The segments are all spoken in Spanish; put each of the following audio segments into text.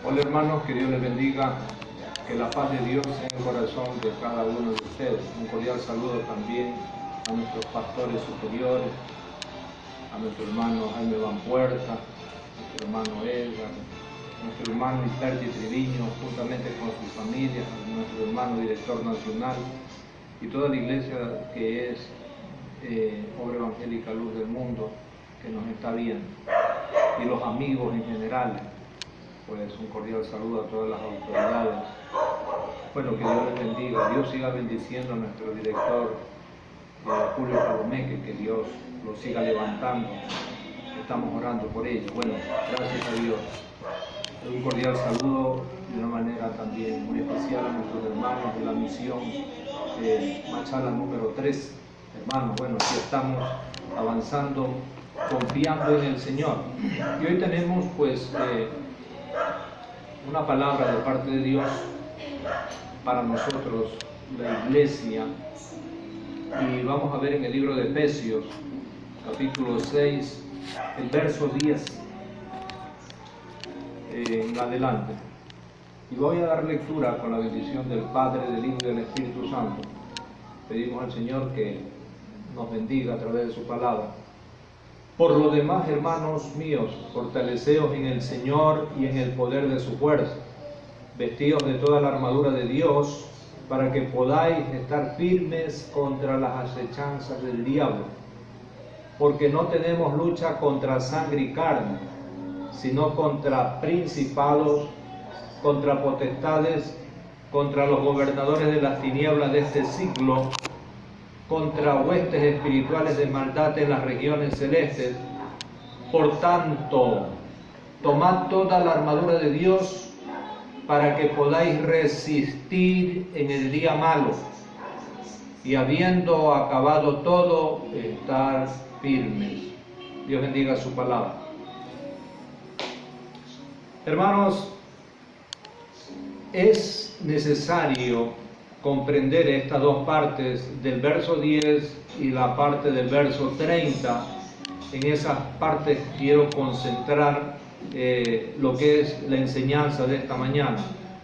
Hola hermanos, que Dios les bendiga, que la paz de Dios sea en el corazón de cada uno de ustedes. Un cordial saludo también a nuestros pastores superiores, a nuestro hermano Jaime Van Puerta, a nuestro hermano Edgar, a nuestro hermano Itardi Triviño, juntamente con su familia, a nuestro hermano director nacional y toda la iglesia que es Obra Evangélica Luz del Mundo, que nos está viendo, y los amigos en general. Pues un cordial saludo a todas las autoridades. Bueno, que Dios les bendiga. Dios siga bendiciendo a nuestro director Julio Palomeque, que Dios lo siga levantando. Estamos orando por ello. Bueno, gracias a Dios. Un cordial saludo de una manera también muy especial a nuestros hermanos de la misión Machala número 3. Hermanos, bueno, aquí estamos avanzando, confiando en el Señor. Y hoy tenemos pues una palabra de parte de Dios para nosotros, la iglesia, y vamos a ver en el libro de Efesios, capítulo 6, el verso 10 en adelante. Y voy a dar lectura con la bendición del Padre, del Hijo y del Espíritu Santo. Pedimos al Señor que nos bendiga a través de su palabra. Por lo demás, hermanos míos, fortaleceos en el Señor y en el poder de su fuerza, vestidos de toda la armadura de Dios, para que podáis estar firmes contra las acechanzas del diablo. Porque no tenemos lucha contra sangre y carne, sino contra principados, contra potestades, contra los gobernadores de las tinieblas de este siglo, contra huestes espirituales de maldad en las regiones celestes. Por tanto, tomad toda la armadura de Dios para que podáis resistir en el día malo, y habiendo acabado todo, estar firmes. Dios bendiga su palabra. Hermanos, es necesario comprender estas dos partes del verso 10 y la parte del verso 30. En esas partes quiero concentrar lo que es la enseñanza de esta mañana.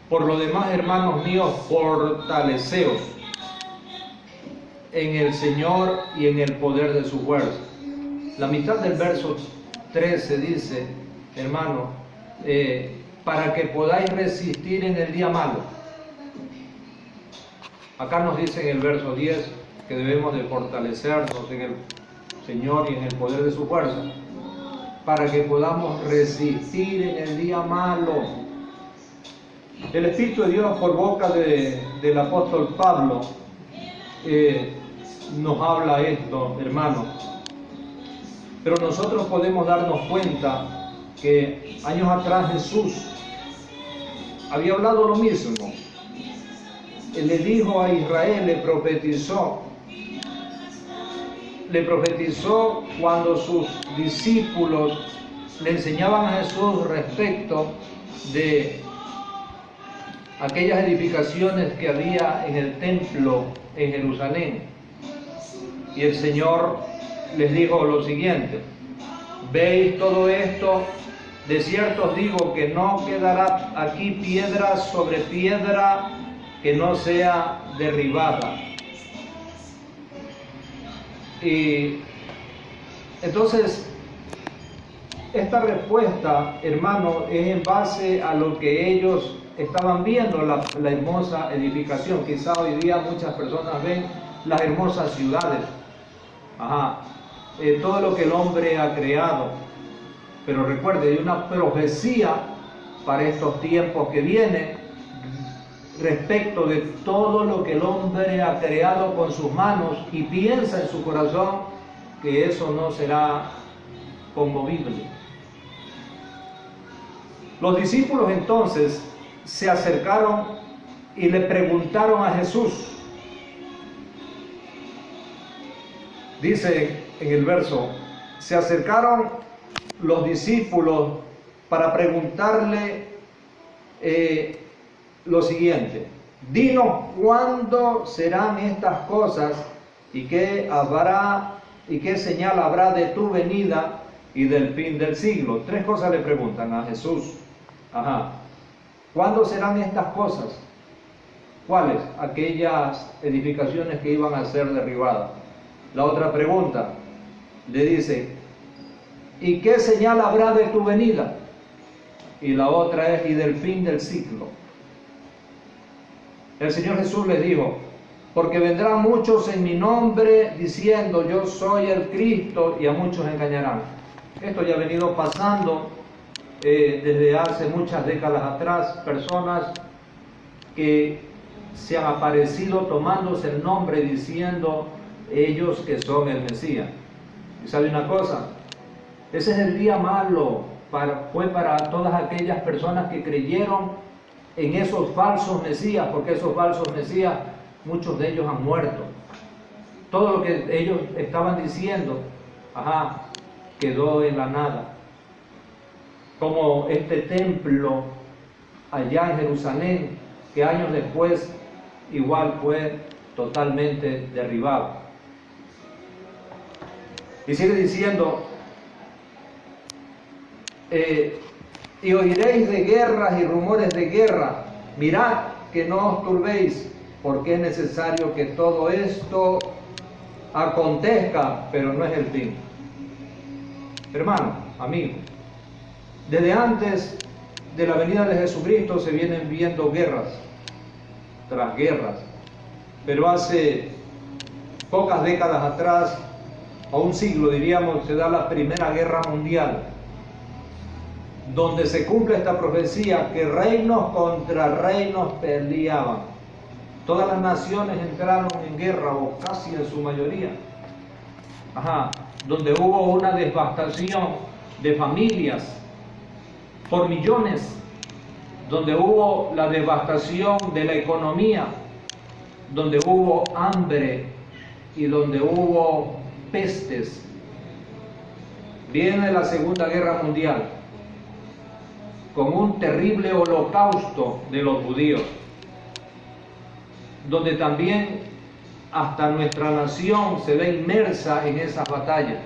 Por lo demás, hermanos míos, fortaleceos en el Señor y en el poder de su fuerza. La mitad del verso 13 dice, hermano, para que podáis resistir en el día malo. Acá nos dice en el verso 10 que debemos de fortalecernos en el Señor y en el poder de su fuerza, para que podamos resistir en el día malo. El Espíritu de Dios, por boca del apóstol Pablo, nos habla esto, hermanos. Pero nosotros podemos darnos cuenta que años atrás Jesús había hablado lo mismo. Él le dijo a Israel, le profetizó cuando sus discípulos le enseñaban a Jesús respecto de aquellas edificaciones que había en el templo en Jerusalén. Y el Señor les dijo lo siguiente: ¿veis todo esto? De cierto os digo que no quedará aquí piedra sobre piedra que no sea derribada. Y entonces, esta respuesta, hermano, es en base a lo que ellos estaban viendo, la hermosa edificación. Quizá hoy día muchas personas ven las hermosas ciudades, todo lo que el hombre ha creado. Pero recuerde, hay una profecía para estos tiempos que vienen respecto de todo lo que el hombre ha creado con sus manos y piensa en su corazón que eso no será conmovible. Los discípulos entonces se acercaron y le preguntaron a Jesús. Dice en el verso, se acercaron los discípulos para preguntarle lo siguiente: dinos cuándo serán estas cosas y qué señal habrá de tu venida y del fin del siglo. Tres cosas le preguntan a Jesús. ¿Cuándo serán estas cosas? ¿Cuáles? Aquellas edificaciones que iban a ser derribadas. La otra pregunta le dice, ¿y qué señal habrá de tu venida? Y la otra es, y del fin del ciclo. El Señor Jesús les dijo, porque vendrán muchos en mi nombre diciendo, yo soy el Cristo, y a muchos engañarán. Esto ya ha venido pasando desde hace muchas décadas atrás, personas que se han aparecido tomándose el nombre diciendo ellos que son el Mesías. ¿Y sabe una cosa? Ese es el día malo, fue para todas aquellas personas que creyeron en esos falsos Mesías, porque esos falsos Mesías, muchos de ellos han muerto. Todo lo que ellos estaban diciendo, quedó en la nada. Como este templo allá en Jerusalén, que años después igual fue totalmente derribado. Y sigue diciendo, y oiréis de guerras y rumores de guerra. Mirad que no os turbéis, porque es necesario que todo esto acontezca, pero no es el fin. Hermano, amigo, desde antes de la venida de Jesucristo se vienen viendo guerras tras guerras, pero hace pocas décadas atrás, o un siglo diríamos, se da la Primera Guerra Mundial, donde se cumple esta profecía que reinos contra reinos peleaban. Todas las naciones entraron en guerra, o casi en su mayoría, donde hubo una devastación de familias por millones, donde hubo la devastación de la economía, donde hubo hambre y donde hubo pestes. Viene la Segunda Guerra Mundial con un terrible holocausto de los judíos, donde también hasta nuestra nación se ve inmersa en esas batallas,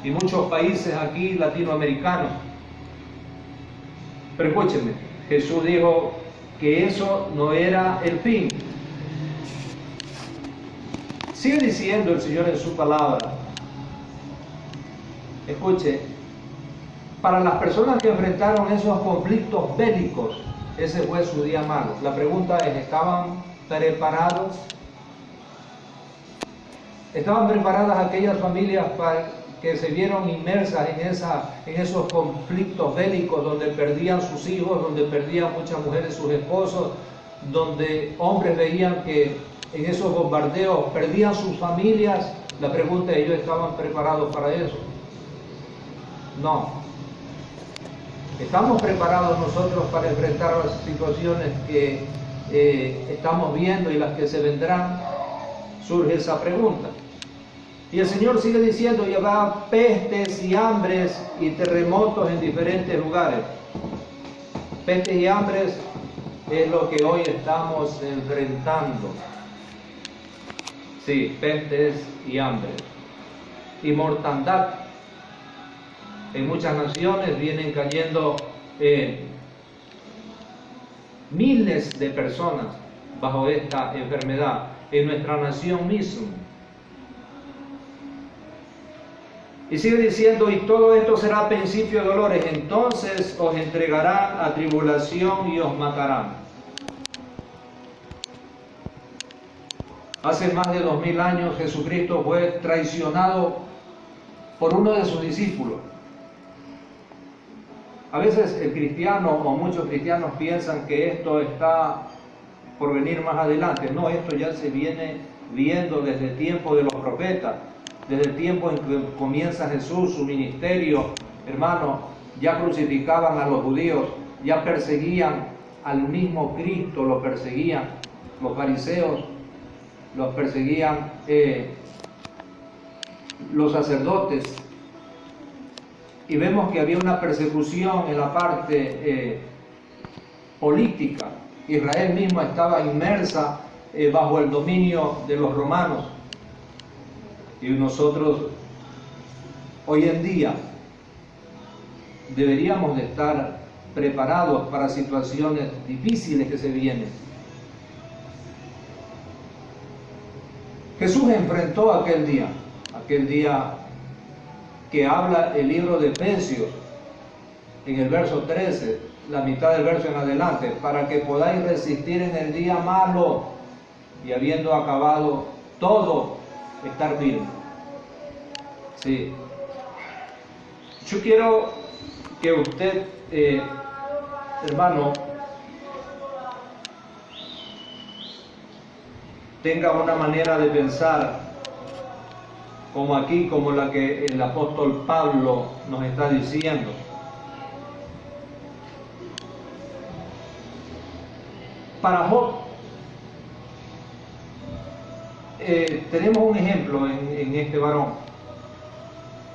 y muchos países aquí latinoamericanos. Pero escúchenme, Jesús dijo que eso no era el fin. Sigue diciendo el Señor en su palabra. Escuche, para las personas que enfrentaron esos conflictos bélicos, ese fue su día malo. La pregunta es, ¿estaban preparados? ¿Estaban preparadas aquellas familias que se vieron inmersas en esos conflictos bélicos, donde perdían sus hijos, donde perdían muchas mujeres sus esposos, donde hombres veían que en esos bombardeos perdían sus familias? La pregunta es, ¿ellos estaban preparados para eso? No. ¿Estamos preparados nosotros para enfrentar las situaciones que estamos viendo y las que se vendrán? Surge esa pregunta. Y el Señor sigue diciendo, y habrá pestes y hambres y terremotos en diferentes lugares. Pestes y hambres es lo que hoy estamos enfrentando. Sí, pestes y hambres. Y mortandad. En muchas naciones vienen cayendo miles de personas bajo esta enfermedad. En nuestra nación misma. Y sigue diciendo, y todo esto será principio de dolores, entonces os entregarán a tribulación y os matarán. Hace más de 2000 años Jesucristo fue traicionado por uno de sus discípulos. A veces el cristiano o muchos cristianos piensan que esto está por venir más adelante. No, esto ya se viene viendo desde el tiempo de los profetas. Desde el tiempo en que comienza Jesús su ministerio, hermano, ya crucificaban a los judíos, ya perseguían al mismo Cristo, lo perseguían los fariseos, los perseguían los sacerdotes. Y vemos que había una persecución en la parte política. Israel misma estaba inmersa bajo el dominio de los romanos. Y nosotros hoy en día deberíamos de estar preparados para situaciones difíciles que se vienen. Jesús enfrentó aquel día que habla el libro de Efesios en el verso 13, la mitad del verso en adelante, para que podáis resistir en el día malo y habiendo acabado todo, estar firme. Sí. Yo quiero que usted, hermano, tenga una manera de pensar como aquí, como la que el apóstol Pablo nos está diciendo. Para Job, tenemos un ejemplo en este varón.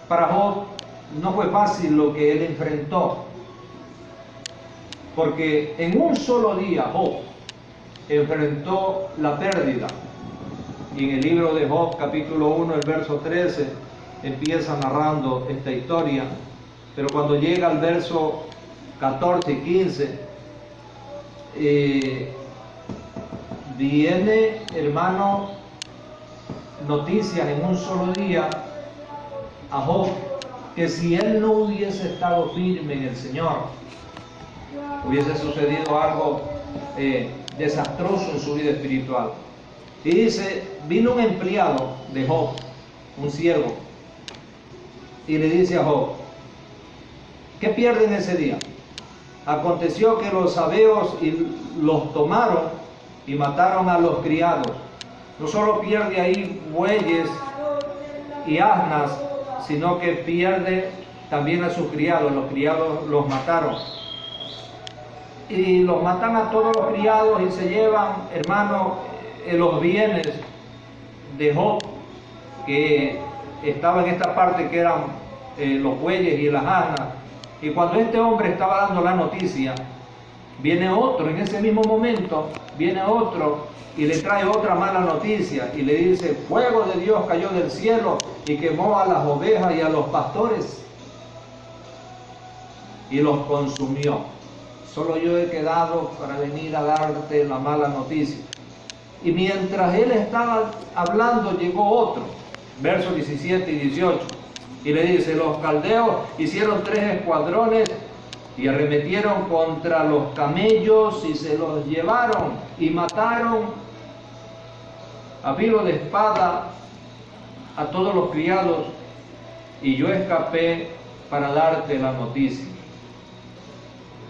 Para Job no fue fácil lo que él enfrentó, porque en un solo día Job enfrentó la pérdida. Y en el libro de Job, capítulo 1, el verso 13, empieza narrando esta historia, pero cuando llega al verso 14 y 15, viene, hermano, noticias en un solo día a Job, que si él no hubiese estado firme en el Señor, hubiese sucedido algo desastroso en su vida espiritual. Y dice, vino un empleado de Job, un siervo, y le dice a Job, ¿qué pierden ese día? Aconteció que los sabeos los tomaron y mataron a los criados. No solo pierde ahí bueyes y asnas, sino que pierde también a sus criados. Los criados los mataron. Y los matan a todos los criados y se llevan, hermano, los bienes de Job, que estaba en esta parte, que eran los bueyes y las asnas. Y cuando este hombre estaba dando la noticia, viene otro, en ese mismo momento, viene otro y le trae otra mala noticia y le dice, fuego de Dios cayó del cielo y quemó a las ovejas y a los pastores y los consumió. Solo yo he quedado para venir a darte la mala noticia. Y mientras él estaba hablando, llegó otro, versos 17 y 18, y le dice, los caldeos hicieron 3 escuadrones y arremetieron contra los camellos y se los llevaron y mataron a filo de espada a todos los criados, y yo escapé para darte la noticia.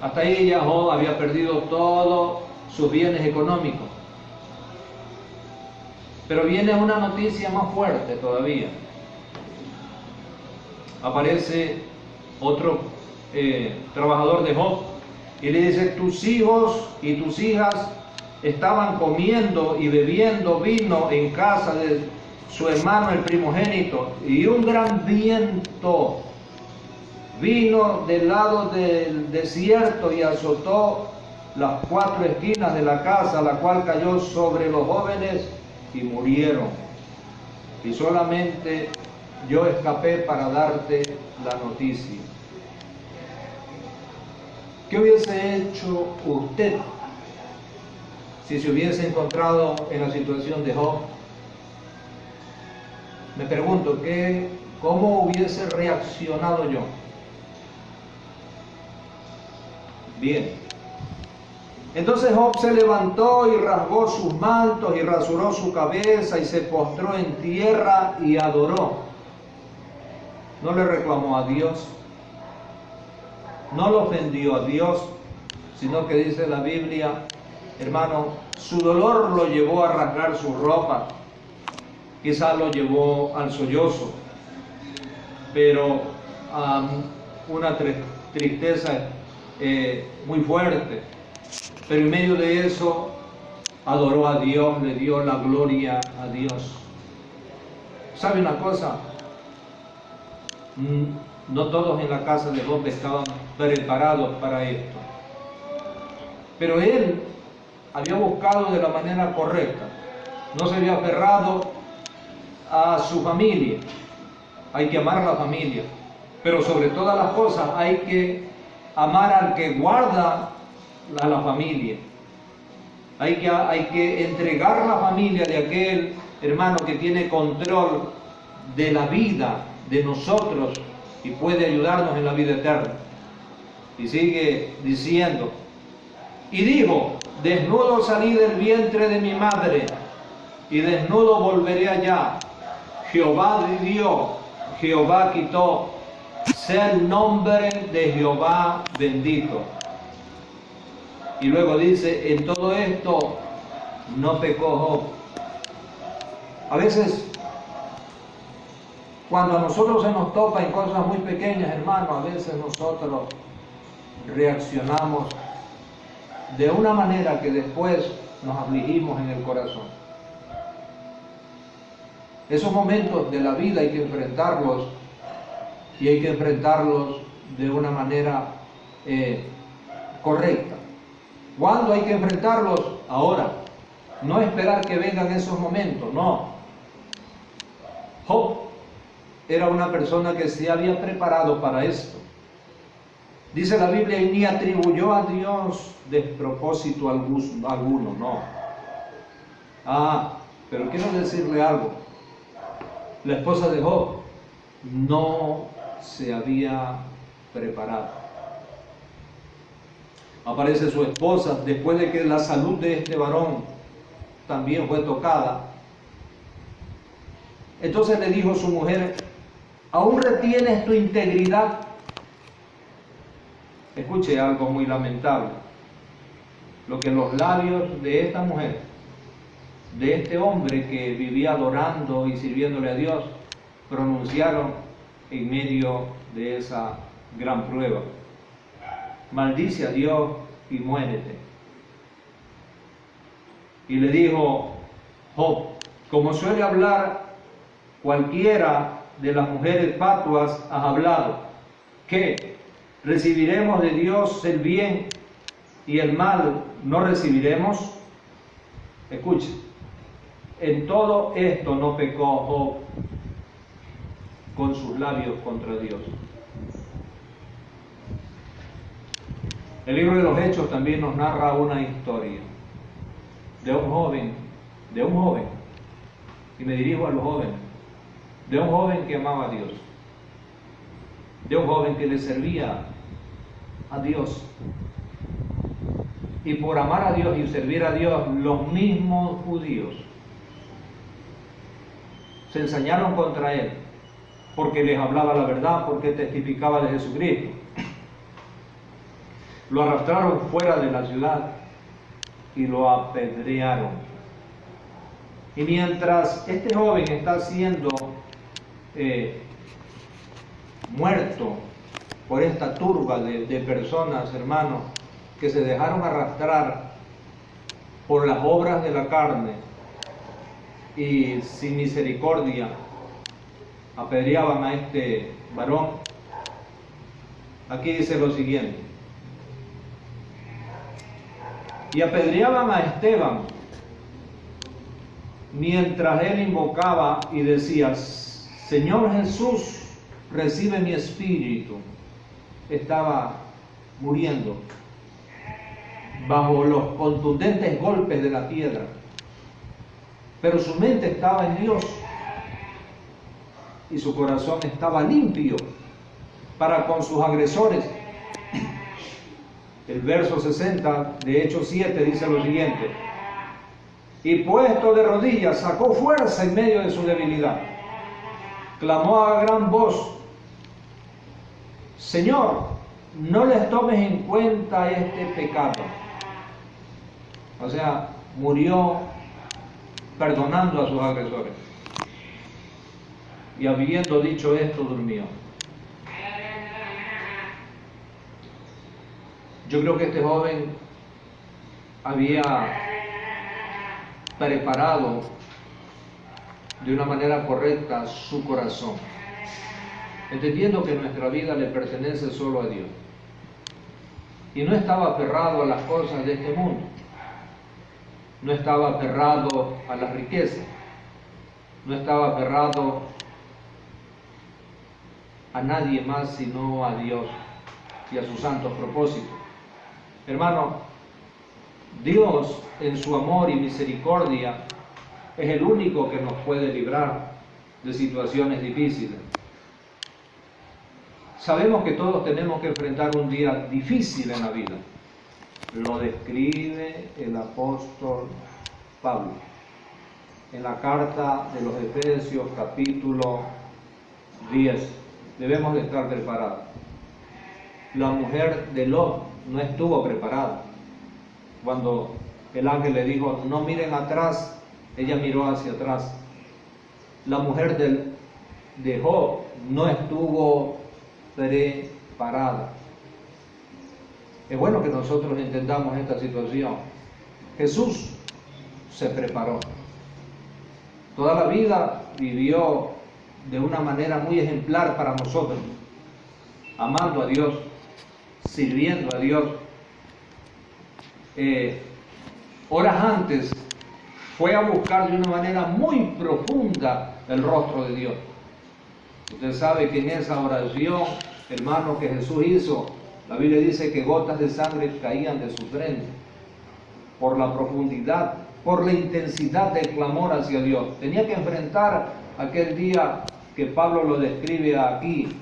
Hasta ahí ya Job había perdido todos sus bienes económicos. Pero viene una noticia más fuerte todavía. Aparece otro trabajador de Job y le dice, tus hijos y tus hijas estaban comiendo y bebiendo vino en casa de su hermano el primogénito, y un gran viento vino del lado del desierto y azotó las 4 esquinas de la casa, la cual cayó sobre los jóvenes y murieron. Y solamente yo escapé para darte la noticia. ¿Qué hubiese hecho usted si se hubiese encontrado en la situación de Job? Me pregunto, ¿cómo hubiese reaccionado yo? Bien. Entonces Job se levantó y rasgó sus mantos y rasuró su cabeza y se postró en tierra y adoró. No le reclamó a Dios, no lo ofendió a Dios, sino que dice la Biblia, hermano, su dolor lo llevó a rasgar su ropa, quizás lo llevó al sollozo, pero a una tristeza muy fuerte. Pero en medio de eso adoró a Dios, le dio la gloria a Dios. ¿Sabe una cosa? No todos en la casa de Job estaban preparados para esto. Pero él había buscado de la manera correcta. No se había aferrado a su familia. Hay que amar a la familia. Pero sobre todas las cosas hay que amar al que guarda a la familia. Hay que entregar la familia de aquel hermano que tiene control de la vida de nosotros y puede ayudarnos en la vida eterna. Y sigue diciendo, y dijo, desnudo salí del vientre de mi madre, y desnudo volveré allá. Jehová dio, Jehová quitó, sea el nombre de Jehová bendito. Y luego dice, en todo esto no pecó Job. A veces, cuando a nosotros se nos topa en cosas muy pequeñas, hermano, a veces nosotros reaccionamos de una manera que después nos afligimos en el corazón. Esos momentos de la vida hay que enfrentarlos, y hay que enfrentarlos de una manera correcta. ¿Cuándo hay que enfrentarlos? Ahora. No esperar que vengan esos momentos, no. Job era una persona que se había preparado para esto. Dice la Biblia, y ni atribuyó a Dios despropósito alguno, no. Pero quiero decirle algo. La esposa de Job no se había preparado. Aparece su esposa después de que la salud de este varón también fue tocada. Entonces le dijo su mujer, ¿aún retienes tu integridad? Escuche algo muy lamentable. Lo que los labios de esta mujer, de este hombre que vivía adorando y sirviéndole a Dios, pronunciaron en medio de esa gran prueba. Maldice a Dios y muérete. Y le dijo Job, como suele hablar cualquiera de las mujeres fatuas, has hablado, ¿qué? ¿Recibiremos de Dios el bien y el mal no recibiremos? Escuche, en todo esto no pecó Job con sus labios contra Dios. El libro de los Hechos también nos narra una historia de un joven, y me dirijo a los jóvenes, de un joven que amaba a Dios, de un joven que le servía a Dios. Y por amar a Dios y servir a Dios, los mismos judíos se ensañaron contra él, porque les hablaba la verdad, porque testificaba de Jesucristo. Lo arrastraron fuera de la ciudad y lo apedrearon. Y mientras este joven está siendo muerto por esta turba de personas, hermanos, que se dejaron arrastrar por las obras de la carne y sin misericordia apedreaban a este varón, aquí dice lo siguiente: y apedreaban a Esteban mientras él invocaba y decía, Señor Jesús, recibe mi espíritu. Estaba muriendo bajo los contundentes golpes de la piedra, pero su mente estaba en Dios y su corazón estaba limpio para con sus agresores. El verso 60 de Hechos 7 dice lo siguiente: y puesto de rodillas sacó fuerza en medio de su debilidad, clamó a gran voz, Señor, no les tomes en cuenta este pecado. O sea, murió perdonando a sus agresores, y habiendo dicho esto, durmió. Yo creo que este joven había preparado de una manera correcta su corazón, entendiendo que nuestra vida le pertenece solo a Dios, y no estaba aferrado a las cosas de este mundo, no estaba aferrado a las riquezas, no estaba aferrado a nadie más sino a Dios. y a sus santos propósitos. Hermano, Dios en su amor y misericordia es el único que nos puede librar de situaciones difíciles. Sabemos que todos tenemos que enfrentar un día difícil en la vida. Lo describe el apóstol Pablo en la carta de los Efesios capítulo 10. Debemos de estar preparados. La mujer de Lot no estuvo preparada. Cuando el ángel le dijo, no miren atrás, ella miró hacia atrás. La mujer de Job no estuvo preparada. Es bueno que nosotros entendamos esta situación. Jesús se preparó. Toda la vida vivió de una manera muy ejemplar para nosotros, amando a Dios, sirviendo a Dios. Horas antes fue a buscar de una manera muy profunda el rostro de Dios. Usted sabe que en esa oración, hermano, que Jesús hizo, la Biblia dice que gotas de sangre caían de su frente por la profundidad, por la intensidad del clamor hacia Dios. Tenía que enfrentar aquel día que Pablo lo describe aquí,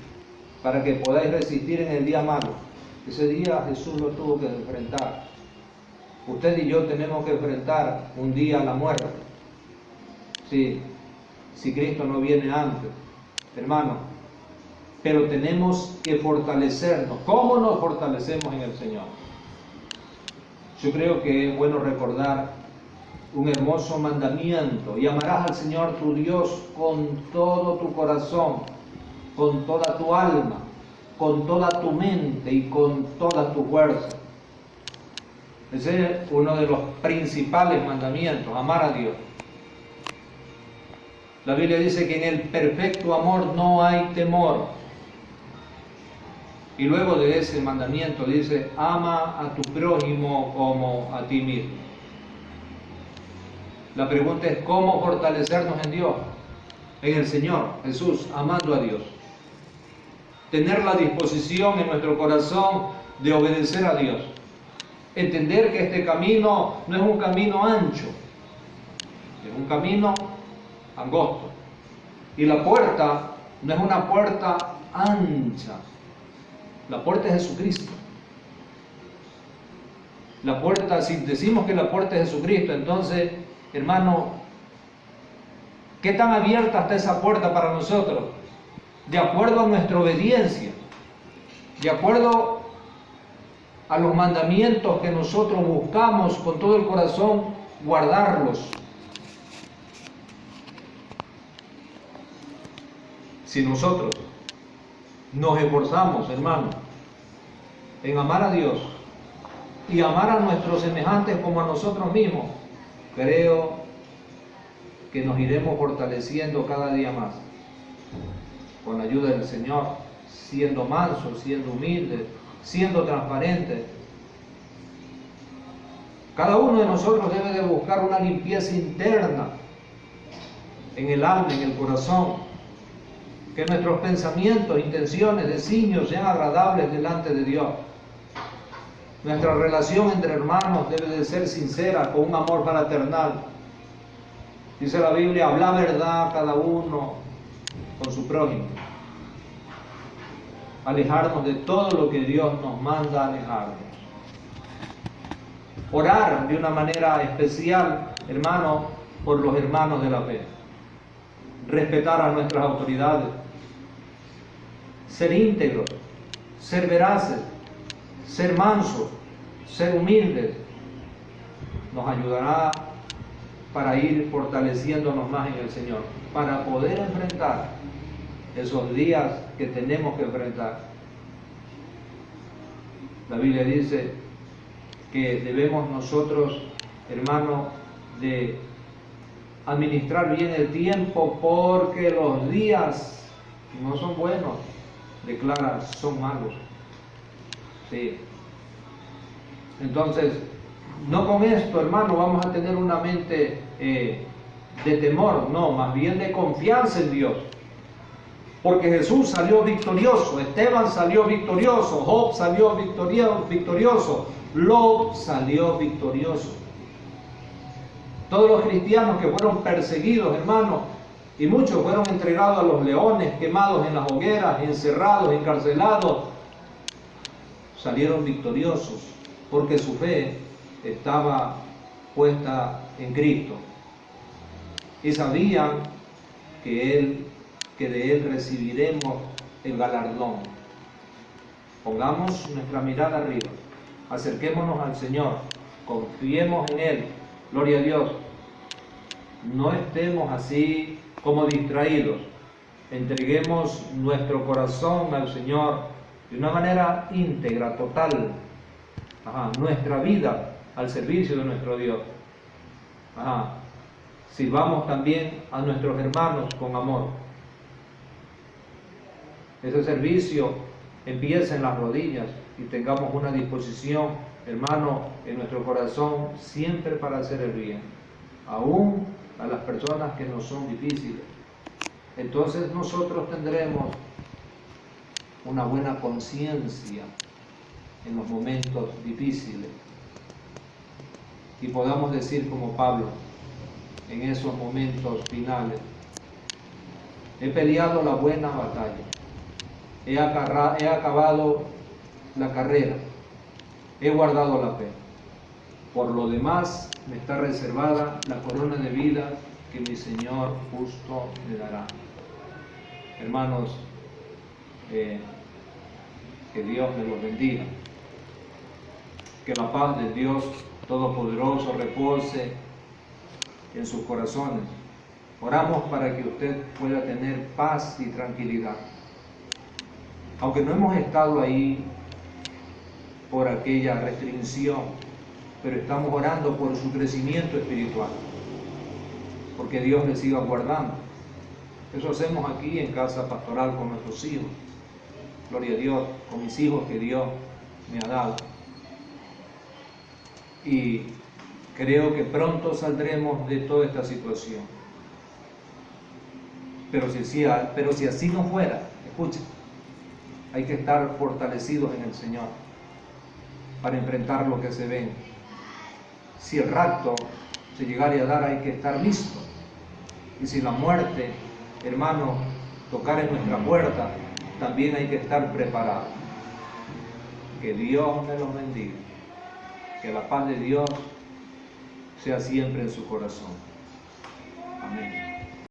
para que podáis resistir en el día malo. Ese día Jesús lo tuvo que enfrentar. Usted y yo tenemos que enfrentar un día la muerte. Sí, si Cristo no viene antes, hermano. Pero tenemos que fortalecernos. ¿Cómo nos fortalecemos en el Señor? Yo creo que es bueno recordar un hermoso mandamiento. Y amarás al Señor tu Dios con todo tu corazón, con toda tu alma, con toda tu mente y con toda tu fuerza. Ese es uno de los principales mandamientos, amar a Dios. La Biblia dice que en el perfecto amor no hay temor. Y luego de ese mandamiento dice, ama a tu prójimo como a ti mismo. La pregunta es, ¿cómo fortalecernos en Dios? En el Señor Jesús, amando a Dios. Tener la disposición en nuestro corazón de obedecer a Dios. Entender que este camino no es un camino ancho, es un camino angosto. Y la puerta no es una puerta ancha. La puerta es Jesucristo. La puerta, si decimos que la puerta es Jesucristo, entonces, hermano, ¿qué tan abierta está esa puerta para nosotros? De acuerdo a nuestra obediencia, de acuerdo a los mandamientos que nosotros buscamos con todo el corazón guardarlos. Si nosotros nos esforzamos, hermano, en amar a Dios y amar a nuestros semejantes como a nosotros mismos, creo que nos iremos fortaleciendo cada día más, con la ayuda del Señor, siendo mansos, siendo humildes, siendo transparentes. Cada uno de nosotros debe de buscar una limpieza interna en el alma, en el corazón, que nuestros pensamientos, intenciones, designios sean agradables delante de Dios. Nuestra relación entre hermanos debe de ser sincera, con un amor fraternal. Dice la Biblia, habla verdad cada uno con su prójimo. Alejarnos de todo lo que Dios nos manda alejarnos. Orar de una manera especial, hermano, por los hermanos de la fe. Respetar a nuestras autoridades. Ser íntegros, ser veraces, ser mansos, ser humildes, nos ayudará para ir fortaleciéndonos más en el Señor, para poder enfrentar esos días que tenemos que enfrentar. La Biblia dice que debemos nosotros, hermanos, de administrar bien el tiempo porque los días no son buenos, declara, son malos. Sí. Entonces, no con esto, hermano, vamos a tener una mente de temor, no, más bien de confianza en Dios. Porque Jesús salió victorioso, Esteban salió victorioso, Job salió victorioso, Lot salió victorioso. Todos los cristianos que fueron perseguidos, hermanos, y muchos fueron entregados a los leones, quemados en las hogueras, encerrados, encarcelados, salieron victoriosos, porque su fe estaba puesta en Cristo. Y sabían que de Él recibiremos el galardón. Pongamos nuestra mirada arriba, acerquémonos al Señor, confiemos en Él, gloria a Dios. No estemos así como distraídos, entreguemos nuestro corazón al Señor de una manera íntegra, total, nuestra vida al servicio de nuestro Dios. Sirvamos también a nuestros hermanos con amor. Ese servicio empieza en las rodillas y tengamos una disposición, hermano, en nuestro corazón siempre para hacer el bien, aún a las personas que nos son difíciles. Entonces nosotros tendremos una buena conciencia en los momentos difíciles y podamos decir como Pablo en esos momentos finales: he peleado la buena batalla, he acabado la carrera, he guardado la fe. Por lo demás me está reservada la corona de vida que mi Señor justo me dará. Hermanos, que Dios me los bendiga. Que la paz de Dios Todopoderoso repose en sus corazones. Oramos para que usted pueda tener paz y tranquilidad. Aunque no hemos estado ahí por aquella restricción, pero estamos orando por su crecimiento espiritual, porque Dios le siga guardando. Eso hacemos aquí en Casa Pastoral con nuestros hijos. Gloria a Dios, con mis hijos que Dios me ha dado. Y creo que pronto saldremos de toda esta situación. Pero si así no fuera, escuchen, hay que estar fortalecidos en el Señor para enfrentar lo que se ven. Si el rapto se llegara a dar, hay que estar listo. Y si la muerte, hermano, tocar en nuestra puerta, también hay que estar preparado. Que Dios me los bendiga. Que la paz de Dios sea siempre en su corazón. Amén.